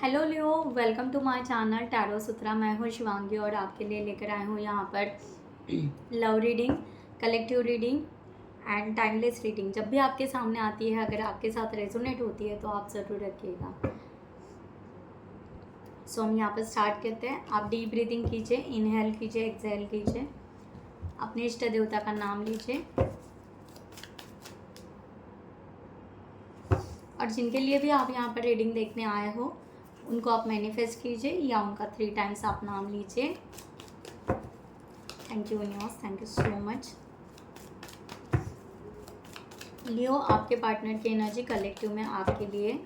Hello Leo, welcome to my channel tarot Sutra. मैं हूँ शिवांगी और आपके लिए लेकर आई हूँ यहाँ पर love reading, collective reading and timeless reading. जब भी आपके सामने आती है, अगर आपके साथ रेजोनेट होती है तो आप ज़रूर रखिएगा। सो हम यहाँ पर स्टार्ट करते हैं। आप डीप ब्रीदिंग कीजिए, इनहेल कीजिए, एक्सहेल कीजिए, अपने इष्ट देवता का नाम लीजिए और जिनके लिए भी आप यहाँ पर रीडिंग देखने आए हो उनको आप मैनिफेस्ट कीजिए या उनका 3 टाइम्स आप नाम लीजिए। Thank you universe, thank you so much. Leo, आपके पार्टनर की एनर्जी कलेक्टिव में आपके लिए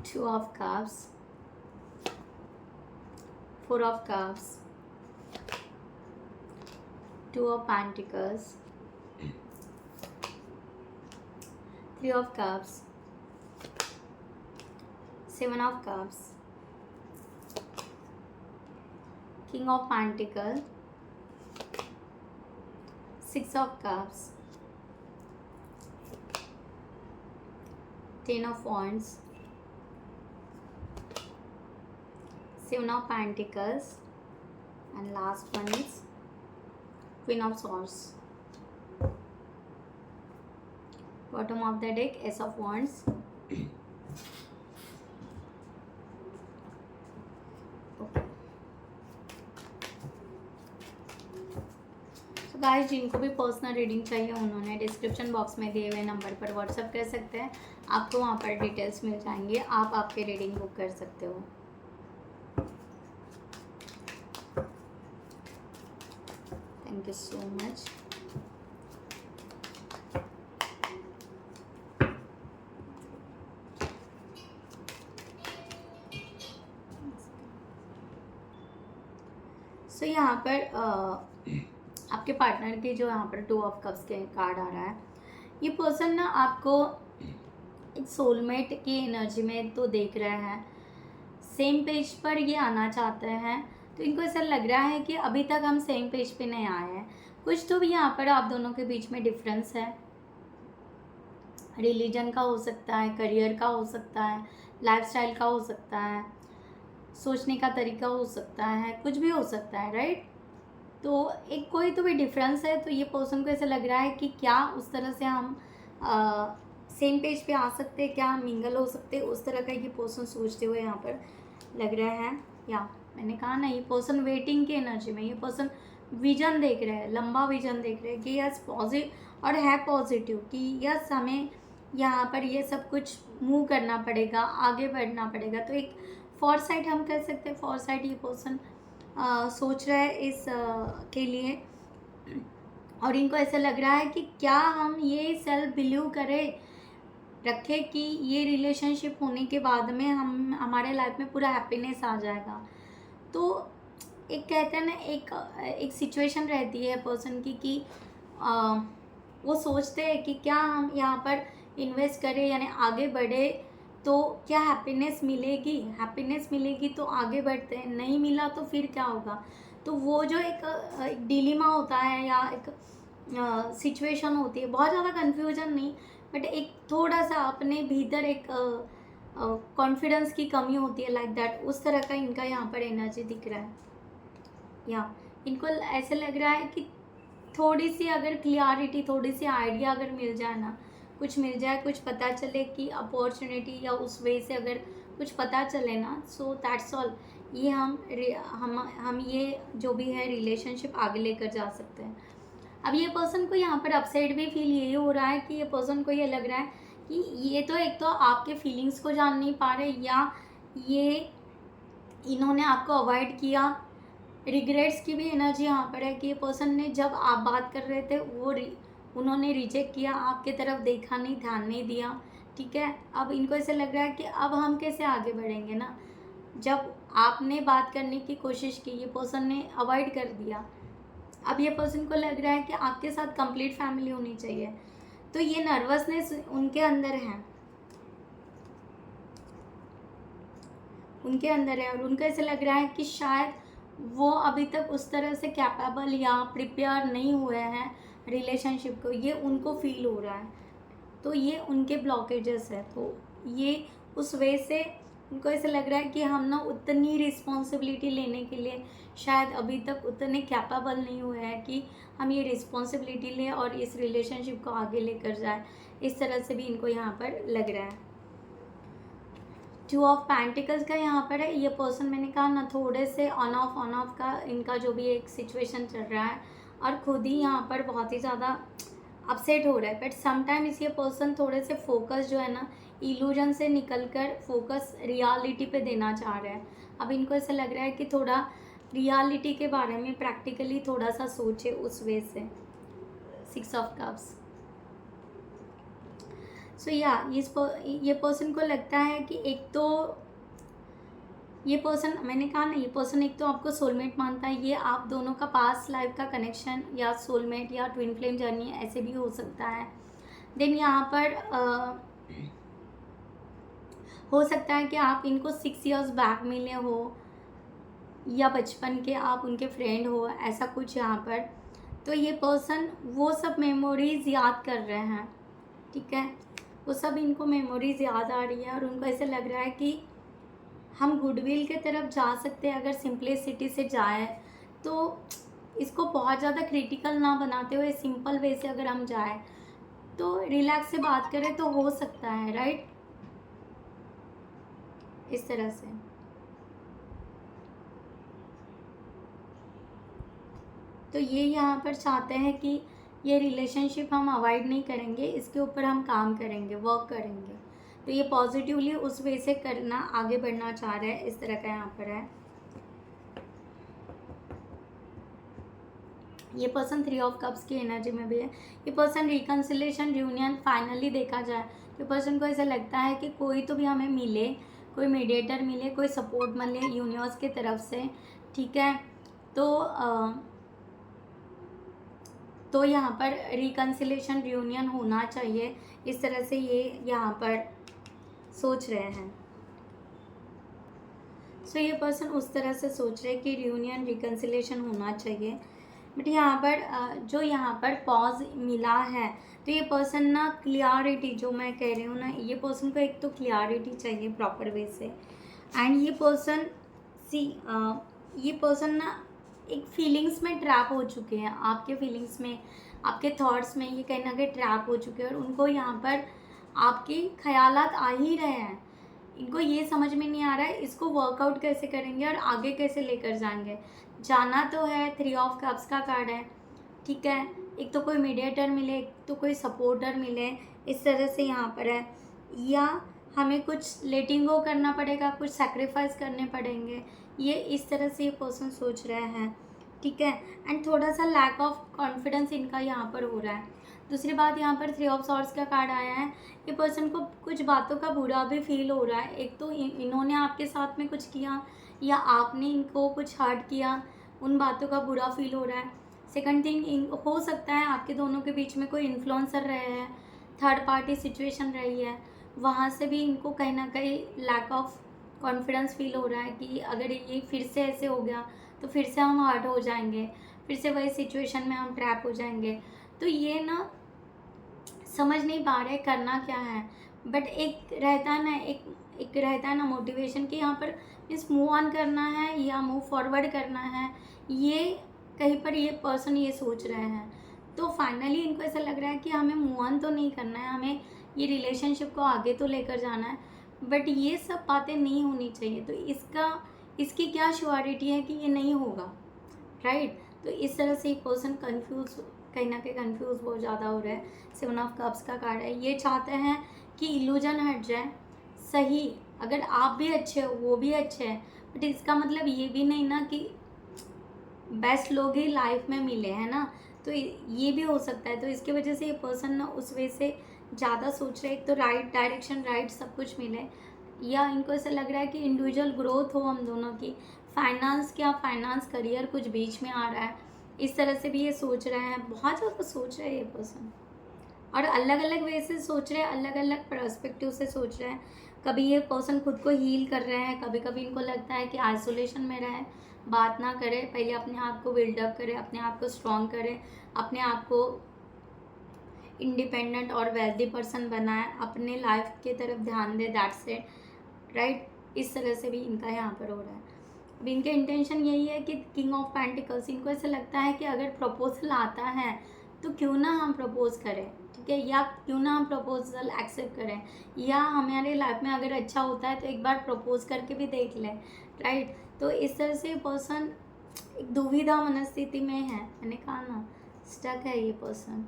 Two of Cups, Four of Cups, Two of Pentacles, Three of Cups, Seven of Cups, King of Pentacles, Six of Cups, Ten of Wands, Seven of Pentacles, and last one is Queen of Swords. Bottom of the deck, Ace of Wands. तो guys, जिनको भी personal reading चाहिए उन्होंने description box में दिए हुए number पर WhatsApp कर सकते हैं। आपको वहाँ पर डिटेल्स मिल जाएंगे, आप आपके रीडिंग बुक कर सकते हो। Thank you so much. So यहाँ पर आपके पार्टनर की जो यहाँ पर 2 ऑफ कप्स के कार्ड आ रहा है, ये पर्सन ना आपको एक सोलमेट की एनर्जी में तो देख रहे हैं, सेम पेज पर ये आना चाहते हैं। तो इनको ऐसा लग रहा है कि अभी तक हम सेम पेज पे नहीं आए हैं। कुछ तो भी यहाँ पर आप दोनों के बीच में डिफरेंस है। रिलीजन का हो सकता है, करियर का हो सकता है, लाइफस्टाइल का हो सकता है, सोचने का तरीका हो सकता है, कुछ भी हो सकता है, राइट। तो एक कोई तो भी डिफरेंस है। तो ये पर्सन को ऐसा लग रहा है कि क्या उस तरह से हम सेम पेज पे आ सकते हैं, क्या हम मिंगल हो सकते हैं, उस तरह का ये पर्सन सोचते हुए यहाँ पर लग रहा है। या मैंने कहा ना, ये पर्सन वेटिंग की एनर्जी में, ये पर्सन विजन देख रहे हैं, लंबा विजन देख रहे हैं कि यस पॉजिटिव और है पॉजिटिव कि यस हमें यहाँ पर ये सब कुछ मूव करना पड़ेगा, आगे बढ़ना पड़ेगा। तो एक फॉरसाइट हम कह सकते हैं, फॉरसाइट ये पर्सन सोच रहा है इस के लिए। और इनको ऐसा लग रहा है कि क्या हम ये सेल्फ बिलीव करें रखें कि ये रिलेशनशिप होने के बाद में हम हमारे लाइफ में पूरा हैप्पीनेस आ जाएगा। तो एक कहते हैं ना, एक सिचुएशन रहती है पर्सन की कि वो सोचते हैं कि क्या हम यहाँ पर इन्वेस्ट करें यानी आगे बढ़े तो क्या हैप्पीनेस मिलेगी तो आगे बढ़ते हैं, नहीं मिला तो फिर क्या होगा। तो वो जो एक डिलीमा होता है या एक सिचुएशन होती है, बहुत ज़्यादा कन्फ्यूजन नहीं, बट एक थोड़ा सा अपने भीतर एक कॉन्फिडेंस की कमी होती है, लाइक दैट। उस तरह का इनका यहाँ पर एनर्जी दिख रहा है। या इनको ऐसे लग रहा है कि थोड़ी सी अगर क्लियरिटी, थोड़ी सी आइडिया अगर मिल जाए ना, कुछ मिल जाए, कुछ पता चले कि अपॉर्चुनिटी या उस वे से अगर कुछ पता चले ना, सो दैट्स ऑल। ये हम ये जो भी है रिलेशनशिप आगे लेकर जा सकते हैं। अब ये पर्सन को यहाँ पर अपसेट भी फील यही हो रहा है कि ये पर्सन को ये लग रहा है कि ये तो एक तो आपके फीलिंग्स को जान नहीं पा रहे, या ये इन्होंने आपको अवॉइड किया। रिग्रेट्स की भी एनर्जी यहाँ पर है कि ये पर्सन ने जब आप बात कर रहे थे उन्होंने रिजेक्ट किया, आपके तरफ देखा नहीं, ध्यान नहीं दिया, ठीक है। अब इनको ऐसा लग रहा है कि अब हम कैसे आगे बढ़ेंगे ना, जब आपने बात करने की कोशिश की ये पर्सन ने अवॉइड कर दिया। अब ये पर्सन को लग रहा है कि आपके साथ कंप्लीट फैमिली होनी चाहिए, तो ये नर्वसनेस उनके अंदर है। उनके अंदर है, और उनको ऐसे लग रहा है कि शायद वो अभी तक उस तरह से कैपेबल या प्रिपेयर नहीं हुए हैं रिलेशनशिप को, ये उनको फील हो रहा है। तो ये उनके ब्लॉकेजेस है। तो ये उस वे से उनको ऐसे लग रहा है कि हम ना उतनी रिस्पॉन्सिबिलिटी लेने के लिए शायद अभी तक उतने कैपेबल नहीं हुए हैं कि हम ये रिस्पॉन्सिबिलिटी लें और इस रिलेशनशिप को आगे लेकर जाए। इस तरह से भी इनको यहाँ पर लग रहा है। 2 ऑफ पेंटिकल्स का यहाँ पर है। ये पर्सन, मैंने कहा ना, थोड़े से ऑन ऑफ का इनका जो भी एक सिचुएशन चल रहा है, और खुद ही यहाँ पर बहुत ही ज़्यादा अपसेट हो रहा है। बट समटाइम्स ये पर्सन थोड़े से फोकस जो है ना इल्यूजन से निकल कर फोकस रियलिटी पे देना चाह रहे हैं। अब इनको ऐसा लग रहा है कि थोड़ा रियलिटी के बारे में प्रैक्टिकली थोड़ा सा सोचे उस वे से। 6 ऑफ कप्स। सो या ये पर्सन को लगता है कि एक तो ये पर्सन, मैंने कहा ना, ये पर्सन एक तो आपको सोलमेट मानता है। ये आप दोनों का पास्ट लाइफ का कनेक्शन या सोलमेट या ट्विन फ्लेम जर्नी ऐसे भी हो सकता है। देन यहाँ पर हो सकता है कि आप इनको 6 इयर्स बैक मिले हो, या बचपन के आप उनके फ्रेंड हो, ऐसा कुछ यहाँ पर। तो ये पर्सन वो सब मेमोरीज याद कर रहे हैं, ठीक है, वो सब इनको मेमोरीज याद आ रही है, और उनको ऐसे लग रहा है कि हम गुडविल के तरफ जा सकते हैं अगर सिंपलिसिटी से जाए। तो इसको बहुत ज़्यादा क्रिटिकल ना बनाते हुए सिंपल वे से अगर हम जाए तो रिलैक्स से बात करें तो हो सकता है, राइट, इस तरह से। तो ये यहाँ पर चाहते हैं कि ये रिलेशनशिप हम अवॉइड नहीं करेंगे, इसके ऊपर हम काम करेंगे, वर्क करेंगे। तो ये पॉजिटिवली उस वे से करना, आगे बढ़ना चाह रहे हैं, इस तरह का यहाँ पर है। ये पर्सन 3 ऑफ कप्स की एनर्जी में भी है। ये पर्सन रिकन्सिलेशन, रियूनियन फाइनली देखा जाए, ये पर्सन को ऐसा लगता है कि कोई तो भी हमें मिले, कोई मीडिएटर मिले, कोई सपोर्ट मिले यूनिवर्स की तरफ से, ठीक है। तो यहाँ पर रिकन्सिलेशन, रियूनियन होना चाहिए, इस तरह से ये यहाँ पर सोच रहे हैं। सो ये पर्सन उस तरह से सोच रहे हैं कि रियूनियन, रिकन्सिलेशन होना चाहिए। बट यहाँ पर जो यहाँ पर पॉज मिला है, तो ये पर्सन ना क्लियरिटी, जो मैं कह रही हूँ ना, ये पर्सन को एक तो क्लियरिटी चाहिए प्रॉपर वे से। एंड ये पर्सन ये पर्सन ना एक फीलिंग्स में ट्रैप हो चुके हैं, आपके फीलिंग्स में, आपके थॉट्स में ये कहीं ना कहीं ट्रैप हो चुके हैं, और उनको यहाँ पर आपके ख्यालात आ ही रहे हैं। इनको ये समझ में नहीं आ रहा है इसको वर्कआउट कैसे करेंगे और आगे कैसे लेकर जाएंगे। जाना तो है, 3 ऑफ कप्स का कार्ड है, ठीक है। एक तो कोई मीडिएटर मिले, एक तो कोई सपोर्टर मिले, इस तरह से यहाँ पर है। या हमें कुछ लेटिंग गो करना पड़ेगा, कुछ सैक्रिफाइस करने पड़ेंगे, ये इस तरह से ये पर्सन सोच रहे हैं, ठीक है। एंड थोड़ा सा लैक ऑफ कॉन्फिडेंस इनका यहाँ पर हो रहा है। दूसरी बात, यहाँ पर 3 ऑफ सॉर्ड्स का कार्ड आया है। ये पर्सन को कुछ बातों का बुरा भी फील हो रहा है। एक तो इन्होंने आपके साथ में कुछ किया या आपने इनको कुछ हर्ट किया, उन बातों का बुरा फील हो रहा है। सेकंड थिंग, हो सकता है आपके दोनों के बीच में कोई इन्फ्लुएंसर रहे हैं, थर्ड पार्टी सिचुएशन रही है, वहाँ से भी इनको कहीं ना कहीं लैक ऑफ कॉन्फिडेंस फील हो रहा है कि अगर ये फिर से ऐसे हो गया तो फिर से हम हर्ट हो जाएंगे, फिर से वही सिचुएशन में हम ट्रैप हो जाएंगे। तो ये ना समझ नहीं पा रहे करना क्या है। बट एक रहता है ना मोटिवेशन कि यहाँ पर मीन्स मूव ऑन करना है या मूव फॉरवर्ड करना है, ये कहीं पर ये पर्सन ये सोच रहे हैं। तो फाइनली इनको ऐसा लग रहा है कि हमें मूव ऑन तो नहीं करना है, हमें ये रिलेशनशिप को आगे तो लेकर जाना है, बट ये सब बातें नहीं होनी चाहिए। तो इसकी क्या श्योरिटी है कि ये नहीं होगा, राइट। तो इस तरह से एक पर्सन कहीं ना कहीं कंफ्यूज बहुत ज़्यादा हो रहा है। 7 ऑफ कप्स का कार्ड है। ये चाहते हैं कि इल्यूजन हट जाए, सही, अगर आप भी अच्छे हो वो भी अच्छे हैं, बट इसका मतलब ये भी नहीं ना कि बेस्ट लोग ही लाइफ में मिले, है ना। तो ये भी हो सकता है। तो इसकी वजह से ये पर्सन ना उस वे से ज़्यादा सोच रहे हैं, एक तो राइट डायरेक्शन, राइट सब कुछ मिले, या इनको ऐसा लग रहा है कि इंडिविजुअल ग्रोथ हो हम दोनों की, फाइनेंस करियर कुछ बीच में आ रहा है, इस तरह से भी ये सोच रहे हैं, बहुत ज़्यादा सोच रहे हैं ये पर्सन, और अलग अलग वे से सोच रहे हैं, अलग अलग पर्सपेक्टिव से सोच रहे हैं। कभी ये पर्सन खुद को हील कर रहे हैं, कभी कभी इनको लगता है कि आइसोलेशन में रहे, बात ना करे, पहले अपने आप को बिल्डअप करे, अपने आप को स्ट्रॉन्ग करे, अपने आप को इंडिपेंडेंट और वेल्दी पर्सन बनाए, अपने लाइफ की तरफ ध्यान दे, दैट्स इट, राइट। इस तरह से भी इनका यहाँ पर हो रहा है। अब इनके इंटेंशन यही है कि किंग ऑफ पेंटिकल्स, इनको ऐसा लगता है कि अगर प्रपोजल आता है तो क्यों ना हम प्रपोज करें, ठीक है, या क्यों ना हम प्रपोजल एक्सेप्ट करें, या हमारे लाइफ में अगर अच्छा होता है तो एक बार प्रपोज करके भी देख लें, राइट। तो इस तरह से पर्सन एक दुविधा मनस्थिति में है, मैंने कहा ना, स्टक है ये पर्सन,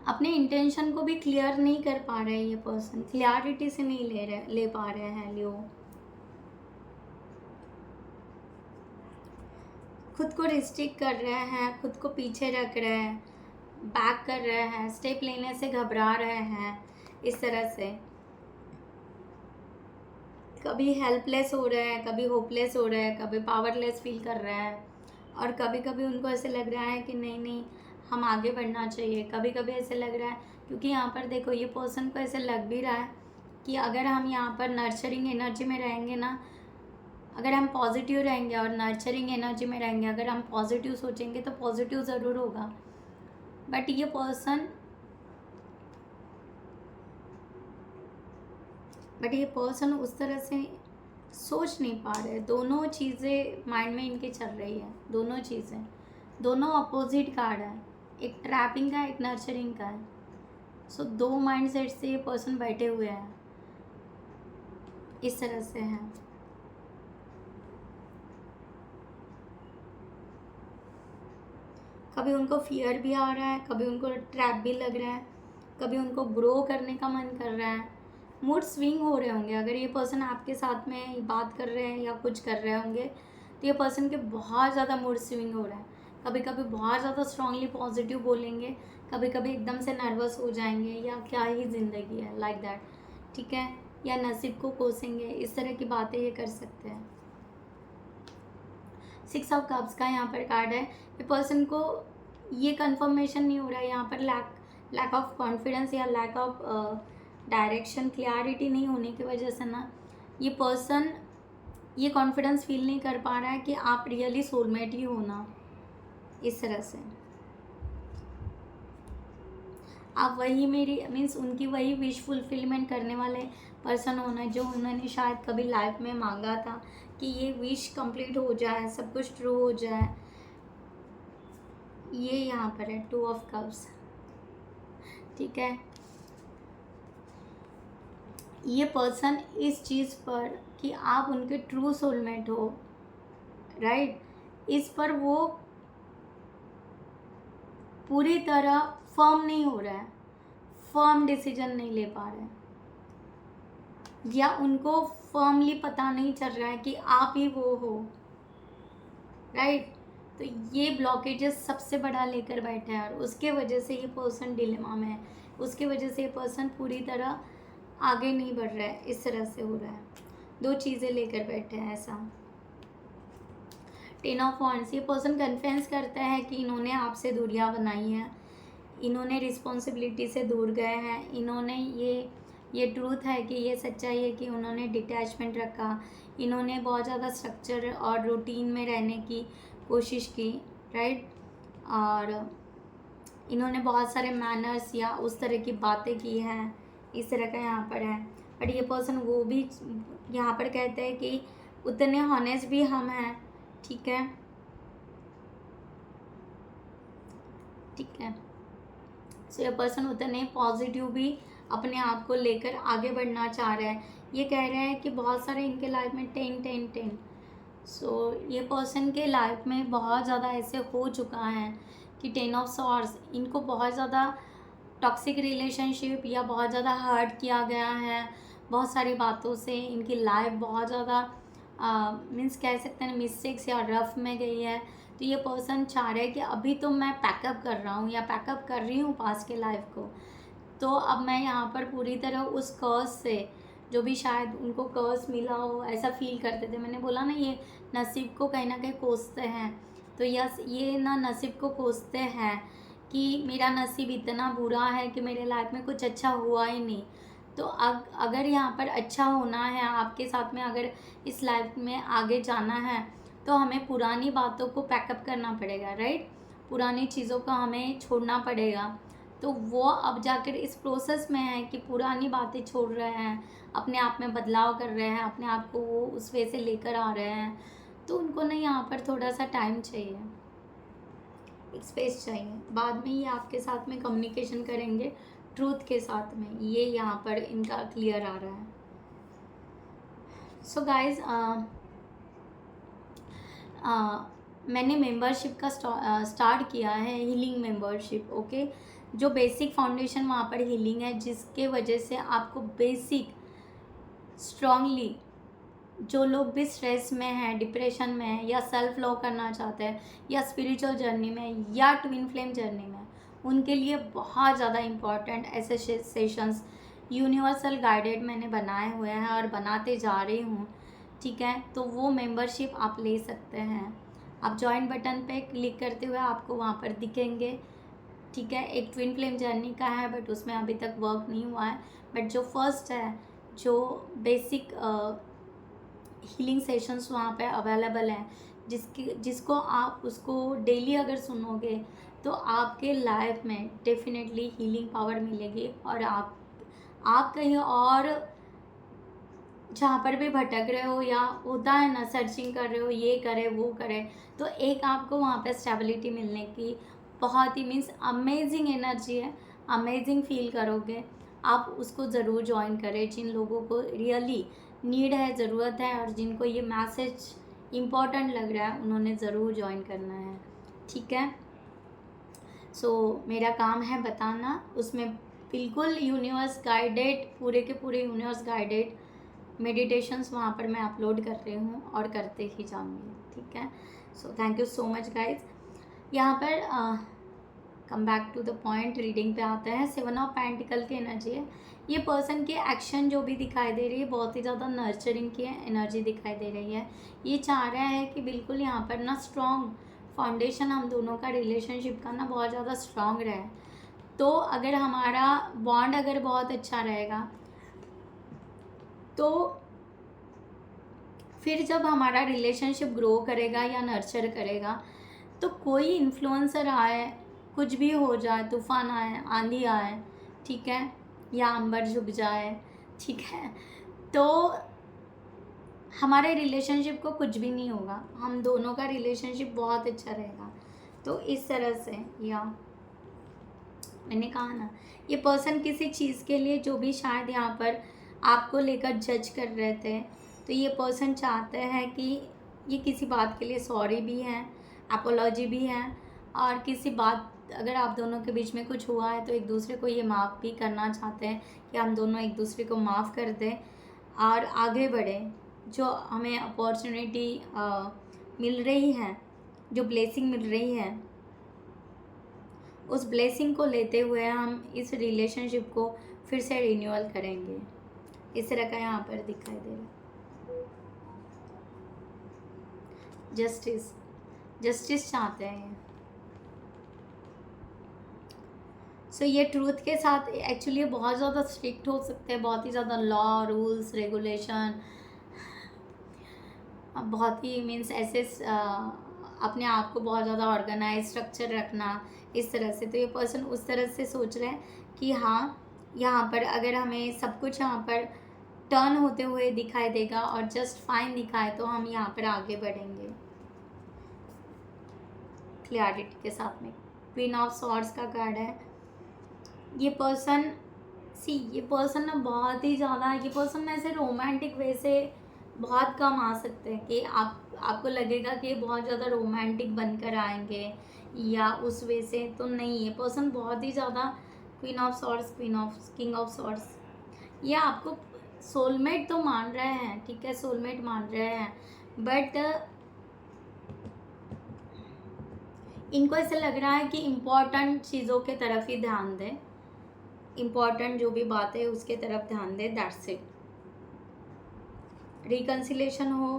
अपने इंटेंशन को भी क्लियर नहीं कर पा रहे हैं ये पर्सन, क्लियरिटी से नहीं ले पा रहे हैं लियो। खुद को रिस्ट्रिक्ट कर रहे हैं, खुद को पीछे रख रहे हैं, बैक कर रहे हैं, स्टेप लेने से घबरा रहे हैं, इस तरह से कभी हेल्पलेस हो रहे हैं, कभी होपलेस हो रहे हैं, कभी पावरलेस फील कर रहे हैं, और कभी कभी उनको ऐसे लग रहा है कि नहीं नहीं हम आगे बढ़ना चाहिए। कभी कभी ऐसे लग रहा है, क्योंकि यहाँ पर देखो ये पर्सन को ऐसे लग भी रहा है कि अगर हम यहाँ पर नर्चरिंग एनर्जी में रहेंगे ना, अगर हम पॉजिटिव रहेंगे और नर्चरिंग एनर्जी में रहेंगे, अगर हम पॉजिटिव सोचेंगे तो पॉजिटिव ज़रूर होगा। बट ये पर्सन उस तरह से सोच नहीं पा रहे। दोनों चीज़ें माइंड में इनके चल रही है, दोनों चीज़ें, दोनों अपोजिट कार्ड है, एक ट्रैपिंग का, एक नर्चरिंग का है। सो दो माइंड सेट से ये पर्सन बैठे हुए हैं, इस तरह से हैं। कभी उनको फियर भी आ रहा है, कभी उनको ट्रैप भी लग रहा है, कभी उनको ग्रो करने का मन कर रहा है। मूड स्विंग हो रहे होंगे, अगर ये पर्सन आपके साथ में बात कर रहे हैं या कुछ कर रहे होंगे तो ये पर्सन के बहुत ज़्यादा मूड स्विंग हो रहा है। कभी कभी बहुत ज़्यादा स्ट्रांगली पॉजिटिव बोलेंगे, कभी कभी एकदम से नर्वस हो जाएंगे, या क्या ही ज़िंदगी है, लाइक दैट, ठीक है, या नसीब को कोसेंगे, इस तरह की बातें ये कर सकते हैं। 6 ऑफ कप्स का यहाँ पर कार्ड है। ये पर्सन को ये कंफर्मेशन नहीं हो रहा है, यहाँ पर लैक ऑफ कॉन्फिडेंस या लैक ऑफ डायरेक्शन, क्लियरिटी नहीं होने की वजह से ना ये पर्सन ये कॉन्फिडेंस फील नहीं कर पा रहा है कि आप रियली सोलमेट ही हो ना, इस तरह से आप वही मेरी मीन्स उनकी वही विश फुलफिलमेंट करने वाले पर्सन होना जो उन्होंने शायद कभी लाइफ में मांगा था कि ये विश कंप्लीट हो जाए, सब कुछ ट्रू हो जाए। ये यहाँ पर है 2 ऑफ कप्स, ठीक है। ये पर्सन इस चीज़ पर कि आप उनके ट्रू सोलमेट हो, राइट, इस पर वो पूरी तरह फर्म नहीं हो रहा है, फर्म डिसीजन नहीं ले पा रहे हैं, या उनको फर्मली पता नहीं चल रहा है कि आप ही वो हो, राइट। तो ये ब्लॉकेजेस सबसे बड़ा लेकर बैठे हैं, और उसके वजह से ये पर्सन डिलेमा में है, उसके वजह से ये पर्सन पूरी तरह आगे नहीं बढ़ रहा है, इस तरह से हो रहा है। 2 चीज़ें लेकर बैठे हैं ऐसा। 10 ऑफ वॉन्ड्स, ये पर्सन कन्फेस करता है कि इन्होंने आपसे दूरियां बनाई हैं, इन्होंने रिस्पॉन्सिबिलिटी से दूर गए हैं, इन्होंने ये ट्रूथ है कि ये सच्चाई है कि उन्होंने डिटैचमेंट रखा, इन्होंने बहुत ज़्यादा स्ट्रक्चर और रूटीन में रहने की कोशिश की, राइट, और इन्होंने बहुत सारे मैनर्स या उस तरह की बातें की हैं, इस तरह का यहाँ पर है। बट ये पर्सन वो भी यहाँ पर कहते हैं कि उतने हॉनेस्ट भी हम हैं, ठीक है, ठीक है। सो ये पर्सन उतने पॉजिटिव भी अपने आप को लेकर आगे बढ़ना चाह रहे हैं। ये कह रहे हैं कि बहुत सारे इनके लाइफ में 10-10-10, सो ये पर्सन के लाइफ में बहुत ज़्यादा ऐसे हो चुका है कि 10 ऑफ सॉर्ड्स, इनको बहुत ज़्यादा टॉक्सिक रिलेशनशिप या बहुत ज़्यादा हर्ट किया गया है, बहुत सारी बातों से इनकी लाइफ बहुत ज़्यादा मीन्स कह सकते हैं मिस्टेक्स या रफ में गई है। तो ये पर्सन चाह रहे हैं कि अभी तो मैं पैकअप कर रहा हूँ या पैकअप कर रही हूँ पास्ट के लाइफ को, तो अब मैं यहाँ पर पूरी तरह उस कर्ज से, जो भी शायद उनको कर्ज मिला हो, ऐसा फील करते थे, मैंने बोला ना ये नसीब को कहीं ना कहीं कोसते हैं, तो यस ये ना नसीब को कोसते हैं कि मेरा नसीब इतना बुरा है कि मेरे लाइफ में कुछ अच्छा हुआ ही नहीं, तो अगर यहाँ पर अच्छा होना है आपके साथ में, अगर इस लाइफ में आगे जाना है, तो हमें पुरानी बातों को पैकअप करना पड़ेगा, राइट। पुरानी चीज़ों को हमें छोड़ना पड़ेगा। तो वो अब जाकर इस प्रोसेस में है कि पुरानी बातें छोड़ रहे हैं, अपने आप में बदलाव कर रहे हैं, अपने आप को वो उस वे से लेकर आ रहे हैं। तो उनको ना यहाँ पर थोड़ा सा टाइम चाहिए, एक स्पेस चाहिए। बाद में ये आपके साथ में कम्युनिकेशन करेंगे ट्रूथ के साथ में, ये यहाँ पर इनका क्लियर आ रहा है। सो गाइज, मैंने मेंबरशिप का स्टार्ट किया है, हीलिंग मेंबरशिप, ओके। जो बेसिक फाउंडेशन वहाँ पर हीलिंग है, जिसके वजह से आपको बेसिक स्ट्रांगली, जो लोग भी स्ट्रेस में हैं, डिप्रेशन में हैं, या सेल्फ लव करना चाहते हैं, या स्पिरिचुअल जर्नी में, या ट्विन फ्लेम जर्नी में, उनके लिए बहुत ज़्यादा इम्पॉर्टेंट ऐसे सेशंस यूनिवर्सल गाइडेड मैंने बनाए हुए हैं और बनाते जा रही हूँ, ठीक है। तो वो मेंबरशिप आप ले सकते हैं। आप जॉइन बटन पे क्लिक करते हुए आपको वहाँ पर दिखेंगे, ठीक है। एक ट्विन फ्लेम जर्नी का है, बट उसमें अभी तक वर्क नहीं हुआ है। बट जो फर्स्ट है, जो बेसिक हीलिंग सेशंस वहाँ पे अवेलेबल हैं, जिसको आप उसको डेली अगर सुनोगे तो आपके लाइफ में डेफिनेटली हीलिंग पावर मिलेगी। और आप कहीं और जहाँ पर भी भटक रहे हो, या होता है ना, सर्चिंग कर रहे हो, ये करे वो करे, तो एक आपको वहाँ पे स्टेबिलिटी मिलने की बहुत ही मीन्स अमेजिंग एनर्जी है, अमेजिंग फील करोगे। आप उसको ज़रूर ज्वाइन करें। जिन लोगों को रियली नीड है, ज़रूरत है, और जिनको ये मैसेज इम्पॉर्टेंट लग रहा है, उन्होंने ज़रूर ज्वाइन करना है, ठीक है। सो मेरा काम है बताना, उसमें बिल्कुल यूनिवर्स गाइडेड, पूरे के पूरे यूनिवर्स गाइडेड मेडिटेशंस वहाँ पर मैं अपलोड कर रही हूँ और करते ही जाऊँगी, ठीक है। So thank you so much guys. यहाँ पर come back to the point, reading पे आता है। 7 ऑफ पेंटिकल की एनर्जी है। ये पर्सन की एक्शन जो भी दिखाई दे रही है, बहुत ही ज़्यादा नर्चरिंग की एनर्जी दिखाई दे रही है। ये चाह रहा है कि बिल्कुल यहाँ पर ना स्ट्रॉन्ग फाउंडेशन हम दोनों का रिलेशनशिप का ना बहुत ज़्यादा स्ट्रॉन्ग रहे। तो अगर हमारा बॉन्ड अगर बहुत अच्छा रहेगा, तो फिर जब हमारा रिलेशनशिप ग्रो करेगा या नर्चर करेगा, तो कोई इन्फ्लुएंसर आए, कुछ भी हो जाए, तूफान आए, आंधी आए, ठीक है, या अंबर झुक जाए, ठीक है, तो हमारे रिलेशनशिप को कुछ भी नहीं होगा। हम दोनों का रिलेशनशिप बहुत अच्छा रहेगा। तो इस तरह से, या मैंने कहा ना, ये पर्सन किसी चीज़ के लिए जो भी शायद यहाँ पर आपको लेकर जज कर रहे थे, तो ये पर्सन चाहते हैं कि ये किसी बात के लिए सॉरी भी हैं, अपोलॉजी भी हैं, और किसी बात अगर आप दोनों के बीच में कुछ हुआ है तो एक दूसरे को ये माफ़ भी करना चाहते हैं कि हम दोनों एक दूसरे को माफ़ कर दें और आगे बढ़ें। जो हमें अपॉर्चुनिटी मिल रही है, जो ब्लेसिंग मिल रही है, उस ब्लेसिंग को लेते हुए हम इस रिलेशनशिप को फिर से रिन्यूअल करेंगे। इस तरह का यहाँ पर दिखाई दे रहा है। जस्टिस चाहते हैं। सो ये ट्रूथ के साथ एक्चुअली बहुत ज़्यादा स्ट्रिक्ट हो सकते हैं, बहुत ही ज़्यादा लॉ, रूल्स, रेगुलेशन, बहुत ही मीन्स ऐसे अपने आप को बहुत ज़्यादा ऑर्गेनाइज, स्ट्रक्चर रखना, इस तरह से। तो ये पर्सन उस तरह से सोच रहे हैं कि हाँ, यहाँ पर अगर हमें सब कुछ यहाँ पर टर्न होते हुए दिखाई देगा और जस्ट फाइन दिखाए, तो हम यहाँ पर आगे बढ़ेंगे क्लियरिटी के साथ में। क्वीन ऑफ सॉर्ड्स का कार्ड है। ये पर्सन ये पर्सन ना बहुत ही ज़्यादा, ये पर्सन ऐसे रोमांटिक वे से बहुत कम आ सकते हैं कि आपको लगेगा कि बहुत ज़्यादा रोमांटिक बनकर आएंगे या उस वे से, तो नहीं। ये पर्सन बहुत ही ज़्यादा queen of swords, king of swords, ये आपको सोलमेट तो मान रहे हैं, ठीक है, सोलमेट मान रहे हैं, बट इनको ऐसे लग रहा है कि इम्पॉर्टेंट चीज़ों के तरफ ही ध्यान दें, इम्पॉर्टेंट जो भी बात है उसके तरफ ध्यान दें, दैट्स इट। रिकन्सिलेशन हो,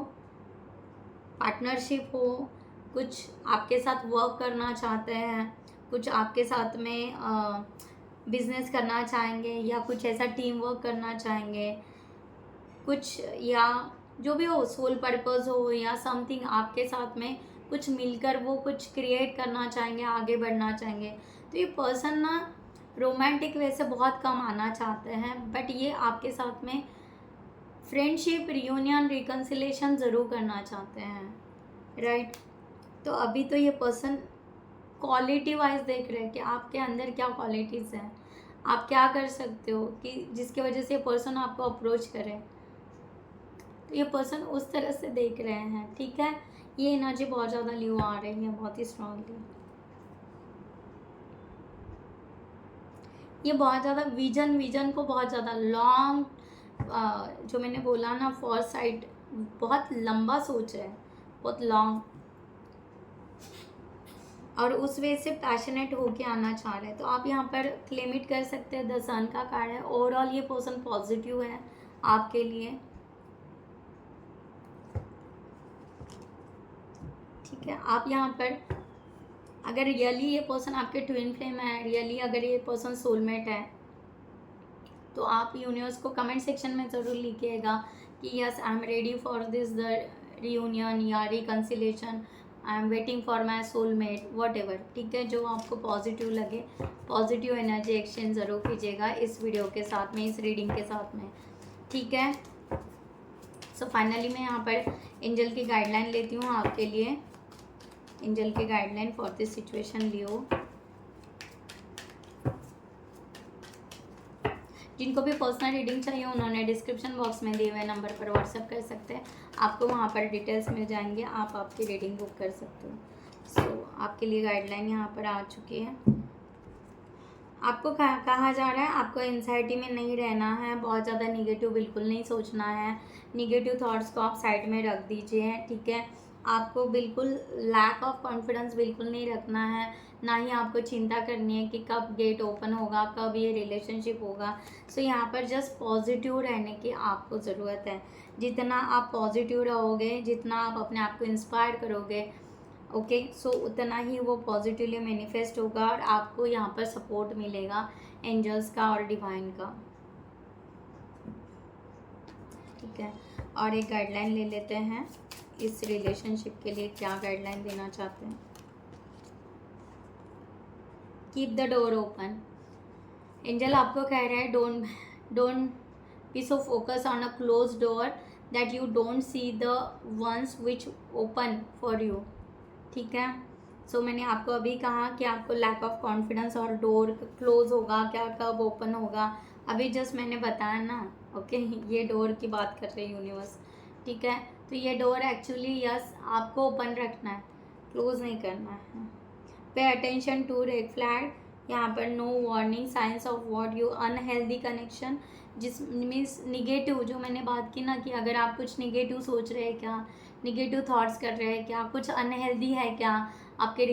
पार्टनरशिप हो, कुछ आपके साथ वर्क करना चाहते हैं, कुछ आपके साथ में बिजनेस करना चाहेंगे या कुछ ऐसा टीम वर्क करना चाहेंगे, कुछ या जो भी हो, सोल पर्पस हो या समथिंग आपके साथ में कुछ मिलकर वो कुछ क्रिएट करना चाहेंगे, आगे बढ़ना चाहेंगे। तो ये पर्सन ना रोमांटिक वे से बहुत कम आना चाहते हैं, बट ये आपके साथ में फ्रेंडशिप, रियूनियन, रिकन्सिलेशन ज़रूर करना चाहते हैं, राइट। तो अभी तो ये पर्सन क्वालिटी वाइज देख रहे हैं कि आपके अंदर क्या क्वालिटीज़ हैं, आप क्या कर सकते हो कि जिसकी वजह से ये पर्सन आपको अप्रोच करे। तो ये पर्सन उस तरह से देख रहे हैं, ठीक है। ये एनर्जी बहुत ज़्यादा ल्यू आ रही है, बहुत ही स्ट्रांगली। ये बहुत ज़्यादा विजन को बहुत ज़्यादा लॉन्ग, जो मैंने बोला ना फॉर साइड, बहुत लंबा सोच रहे हैं, बहुत लॉन्ग, और उस वे से पैशनेट होके आना चाह रहे हैं। तो आप यहाँ पर क्लेम इट कर सकते हैं, द सन का कार्ड है। ओवरऑल ये पर्सन पॉजिटिव है आपके लिए, ठीक है। आप यहाँ पर अगर रियली ये पर्सन आपके ट्विन फ्लेम है, रियली अगर ये पर्सन सोलमेट है, तो आप यूनिवर्स को कमेंट सेक्शन में ज़रूर लिखिएगा कि yes I am ready for this the reunion या reconciliation, I am waiting for my soulmate, whatever, ठीक है। जो आपको पॉजिटिव लगे, पॉजिटिव एनर्जी एक्सचेंज ज़रूर कीजिएगा इस वीडियो के साथ में, इस रीडिंग के साथ में, ठीक है। सो फाइनली मैं यहाँ पर एंजल की गाइडलाइन लेती हूँ आपके लिए। एंजल की गाइडलाइन फॉर दिस सिचुएशन लियो। जिनको भी पर्सनल रीडिंग चाहिए उन्होंने डिस्क्रिप्शन बॉक्स में दिए हुए नंबर पर व्हाट्सएप कर सकते हैं, आपको वहाँ पर डिटेल्स मिल जाएंगे, आप आपकी रीडिंग बुक कर सकते हो। सो आपके लिए गाइडलाइन यहाँ पर आ चुकी है। आपको कहा जा रहा है आपको एंजाइटी में नहीं रहना है, बहुत ज़्यादा निगेटिव बिल्कुल नहीं सोचना है, निगेटिव थॉट्स को आप साइड में रख दीजिए, ठीक है। आपको बिल्कुल लैक ऑफ कॉन्फिडेंस बिल्कुल नहीं रखना है, ना ही आपको चिंता करनी है कि कब गेट ओपन होगा, कब ये रिलेशनशिप होगा। सो यहाँ पर जस्ट पॉजिटिव रहने की आपको ज़रूरत है। जितना आप पॉजिटिव रहोगे, जितना आप अपने आप को इंस्पायर करोगे, ओके, सो उतना ही वो पॉजिटिवली मैनिफेस्ट होगा और आपको यहाँ पर सपोर्ट मिलेगा एंजल्स का और डिवाइन का, ठीक है। और एक गाइडलाइन ले लेते हैं, इस रिलेशनशिप के लिए क्या गाइडलाइन देना चाहते हैं। Keep the door open. Angel आपको कह रहा है don't be so focus on a close door that you don't see the ones which open for you, ठीक है। सो मैंने आपको अभी कहा कि आपको लैक ऑफ कॉन्फिडेंस और डोर क्लोज होगा क्या, कब ओपन होगा, अभी जस्ट मैंने बताया ना, ओके। ये डोर की बात कर रहे यूनिवर्स, ठीक है। तो ये डोर एक्चुअली यस आपको ओपन रखना है, क्लोज नहीं करना है। Pay attention to red flag, यहाँ पर no warning signs of what you unhealthy connection, जिस मीन्स निगेटिव, जो मैंने बात की ना कि अगर आप कुछ निगेटिव सोच रहे हैं क्या, निगेटिव थॉट्स कर रहे हैं क्या, कुछ अनहेल्दी है क्या आपके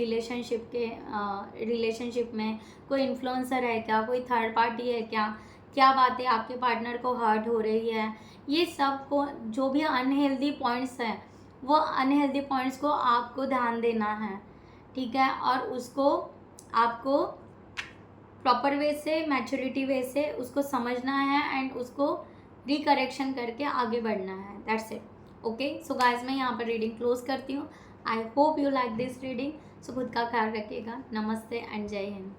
रिलेशनशिप में, कोई इन्फ्लुएंसर है क्या, कोई थर्ड पार्टी है क्या, क्या बातें आपके पार्टनर को हर्ट हो रही है, ये सब को जो भी अनहेल्दी पॉइंट्स हैं वो अनहेल्दी पॉइंट्स को आपको ध्यान देना है, ठीक है। और उसको आपको प्रॉपर वे से, मैच्योरिटी वे से उसको समझना है एंड उसको रिकरेक्शन करके आगे बढ़ना है, that's it, okay. So guys मैं यहाँ पर रीडिंग क्लोज करती हूँ। I hope you like this reading. So खुद का ख्याल रखिएगा। नमस्ते एंड जय हिंद।